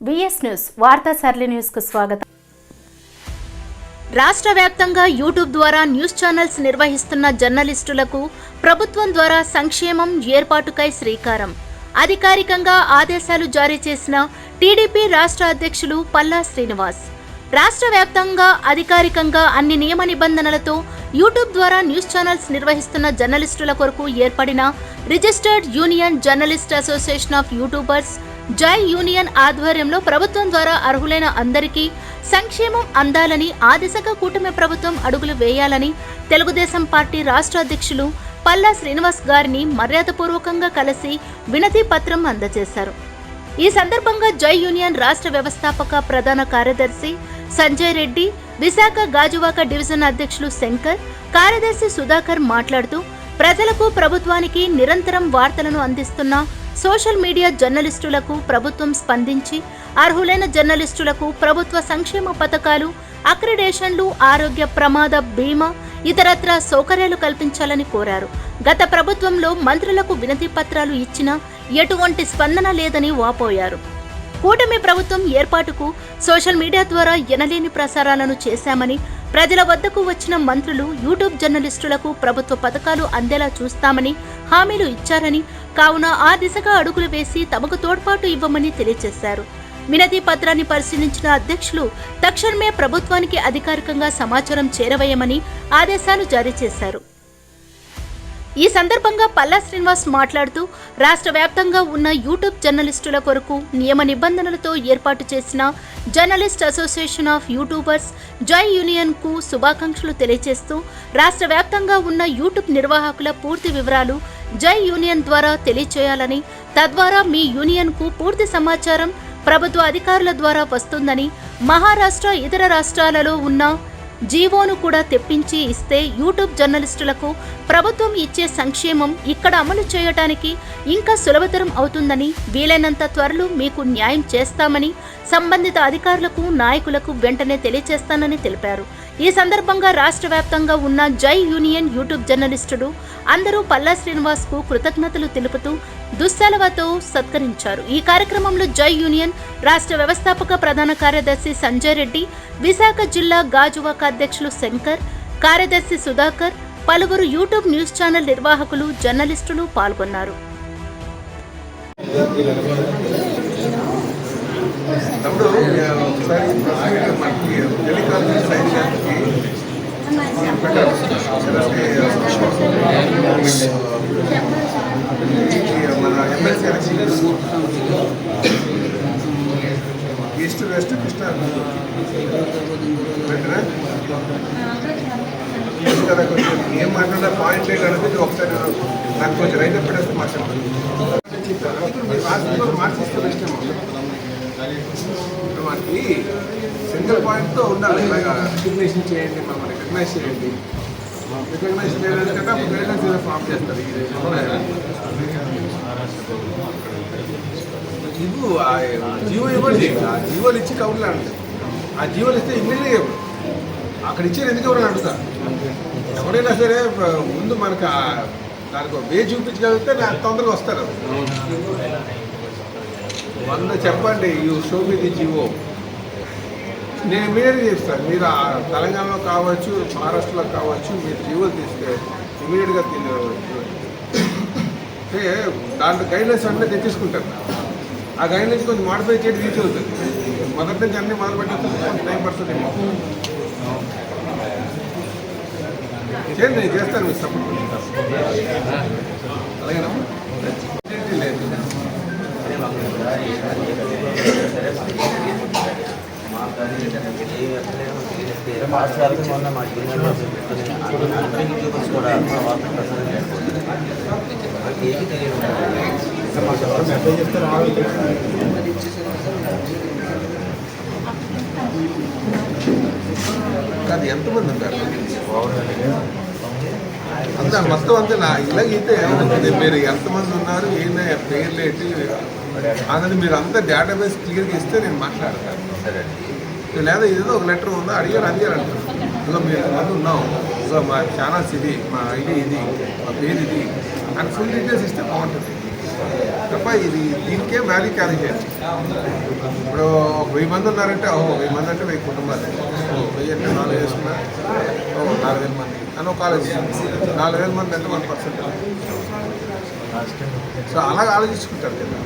VS news వార్తా సర్లి news కు స్వాగతం. రాష్ట్ర వ్యాప్తంగా యూట్యూబ్ ద్వారా న్యూస్ ఛానల్స్ నిర్వహిస్తున్న జర్నలిస్టులకు ప్రభుత్వం ద్వారా సంక్షేమం ఏర్పాటుకై శ్రీకారం. అధికారికంగా ఆదేశాలు జారీ చేసిన టీడీపీ రాష్ట్ర అధ్యక్షులు పల్లా శ్రీనివాస్. రాష్ట్ర వ్యాప్తంగా అధికారికంగా అన్ని నియమ నిబంధనలతో యూట్యూబ్ ద్వారా న్యూస్ ఛానల్స్ నిర్వహిస్తున్న జర్నలిస్టుల కొరకు ఏర్పడిన registered union journalist association of YouTubers జై యూనియన్ ఆధ్వర్యంలో ప్రభుత్వం ద్వారా అర్హులైన అందరికీ సంక్షేమం అందాలని ఆ దిశగా కూటమి ప్రభుత్వం అడుగులు వేయాలని తెలుగుదేశం పార్టీ రాష్ట్ర అధ్యక్షులు పల్లా శ్రీనివాస్ గారిని మర్యాదపూర్వకంగా కలిసి వినతి పత్రం అందజేశారు. ఈ సందర్భంగా జై యూనియన్ రాష్ట్ర వ్యవస్థాపక ప్రధాన కార్యదర్శి సంజయ్ రెడ్డి, విశాఖ గాజువాక డివిజన్ అధ్యక్షులు శంకర్, కార్యదర్శి సుధాకర్ మాట్లాడుతూ ప్రజలకు ప్రభుత్వానికి నిరంతరం వార్తలను అందిస్తున్న సోషల్ మీడియా జర్నలిస్టులకు ప్రభుత్వం స్పందించి అర్హులైన జర్నలిస్టులకు ప్రభుత్వ సంక్షేమ పథకాలు, అక్రిడేషన్లు, ఆరోగ్య ప్రమాద బీమా, ఇతరత్రా సౌకర్యాలు కల్పించాలని కోరారు. గత ప్రభుత్వంలో మంత్రులకు వినతి పత్రాలు ఇచ్చినా ఎటువంటి స్పందన లేదని వాపోయారు. కూటమి ప్రభుత్వం ఏర్పాటుకు సోషల్ మీడియా ద్వారా ఎనలేని ప్రసారాలను చేశామని, ప్రజల వద్దకు వచ్చిన మంత్రులు యూట్యూబ్ జర్నలిస్టులకు ప్రభుత్వ పథకాలు అందేలా చూస్తామని హామీలు ఇచ్చారని, కావున ఆ దిశగా అడుగులు వేసి తమకు తోడ్పాటు ఇవ్వమని తెలియజేశారు. వినతి పత్రాన్ని పరిశీలించిన అధ్యక్షులు తక్షణమే ప్రభుత్వానికి అధికారికంగా సమాచారం చేరవేయమని ఆదేశాలు జారీ చేశారు. ఈ సందర్భంగా పల్లా శ్రీనివాస్ మాట్లాడుతూ రాష్ట్ర వ్యాప్తంగా ఉన్న యూట్యూబ్ జర్నలిస్టుల కొరకు నియమ నిబంధనలతో ఏర్పాటు చేసిన జర్నలిస్ట్ అసోసియేషన్ ఆఫ్ యూట్యూబర్స్ జై యూనియన్ కు శుభాకాంక్షలు తెలియజేస్తూ రాష్ట్ర వ్యాప్తంగా ఉన్న యూట్యూబ్ నిర్వాహకుల పూర్తి వివరాలు జై యూనియన్ ద్వారా తెలియచేయాలని, తద్వారా మీ యూనియన్ కు పూర్తి సమాచారం ప్రభుత్వ అధికారుల ద్వారా వస్తుందని, మహారాష్ట్ర ఇతర రాష్ట్రాలలో ఉన్న జీవోను కూడా తెప్పించి ఇస్తే యూట్యూబ్ జర్నలిస్టులకు ప్రభుత్వం ఇచ్చే సంక్షేమం ఇక్కడ అమలు చేయడానికి ఇంకా సులభతరం అవుతుందని, వీలైనంత త్వరలో మీకు న్యాయం చేస్తామని సంబంధిత అధికారులకు, నాయకులకు వెంటనే తెలియజేస్తానని తెలిపారు. ఈ సందర్భంగా రాష్ట్ర వ్యాప్తంగా ఉన్న జై యూనియన్ యూట్యూబ్ జర్నలిస్టులు అందరూ పల్లా శ్రీనివాస్ కు కృతజ్ఞతలు తెలుపుతూ దుస్సెలవతో సత్కరించారు. ఈ కార్యక్రమంలో జై యూనియన్ రాష్ట్ర వ్యవస్థాపక ప్రధాన కార్యదర్శి సంజయ్ రెడ్డి, విశాఖ జిల్లా గాజువాక అధ్యక్షులు శంకర్, కార్యదర్శి సుధాకర్, పలువురు యూట్యూబ్ న్యూస్ ఛానల్ నిర్వాహకులు, జర్నలిస్టులు పాల్గొన్నారు. మన MLC election east west Krishna కదా, కొంచెం ఏం మాట్లాడినా పాయింట్ ఏంటనేది ఒకసారి నాకు కొంచెం రైట్ పెట్టేస్తే మాట్లాడతాను. మీరు మార్చిస్తే ఇష్టం మనకి సింగిల్ పాయింట్తో ఉండాలి. ఇలాగా రికగ్నేషన్ చేయండి, మమ్మల్ని రికగ్నైజ్ చేయండి. రికగ్నైజ్ చేయడానికి కంటే అప్పుడు గైడ్లైన్స్ ఏదో ఫామ్ చేస్తారు. జీవో ఇవ్వండి, ఆ జీవోలు ఇచ్చి కౌంట్లు అంటే ఆ జీవోలు ఇస్తే ఇమ్మీడియట్గా ఇవ్వరు. అక్కడ ఇచ్చేది ఎందుకు ఎవరైనా అడుగుతా. ఎవరైనా సరే ముందు మనకు దానికి వే చూపించగలిగితే తొందరగా వస్తారు. 100 చెప్పండి, you show me the GO, నేను ఇమీడియట్గా చేస్తాను. మీరు తెలంగాణలో కావచ్చు, మహారాష్ట్రలో కావచ్చు, మీరు జీవోలు తీస్తే ఇమీడియట్గా అంటే దాంట్లో గైడ్లైన్స్ అన్నీ తెచ్చేసుకుంటారు. ఆ గైడ్లైన్స్ కొంచెం మాడిఫై చేయడం ఈజీ అవుతుంది. మొదటి నుంచి అన్నీ మొదలు పెట్టేస్తుంది, కొంచెం టైం పడుతుంది. చేయండి, నేను చేస్తాను మీకు సపోర్ట్. అలాగేనా లేదు అది ఎంతమంది ఉంటారు అంతా మొత్తం అంతా ఇలాగైతే ఏమవుతుంది, మీరు ఎంతమంది ఉన్నారు, ఏంటో పేర్లు ఏంటి అన్నది మీరు అంతా డేటాబేస్ క్లియర్గా ఇస్తే నేను మాట్లాడతాను. లేదా ఏదో ఒక లెటర్ ఉందో అడిగారు అంటారు. ఇదిగో మీరు ఎంతమంది ఉన్నాం, ఇదిగో మా ఛానల్స్ ఇది, మా ఐడి ఇది, మా పేరు ఇది అని ఫుల్ డీటెయిల్స్ ఇస్తే బాగుంటుంది. తప్ప ఇది దీనికే వాల్యూ క్యారీ చేయాలి. ఇప్పుడు 1000 మంది ఉన్నారంటే 1000 మంది అంటే 1000 కుటుంబాలు, 1000 అంటే 4 వేసుకున్నా 4000 మంది అని ఒక ఆలోచిస్తుంది. 4000 మంది అంటే 1%. సో అలాగ ఆలోచించుకుంటారు కదా.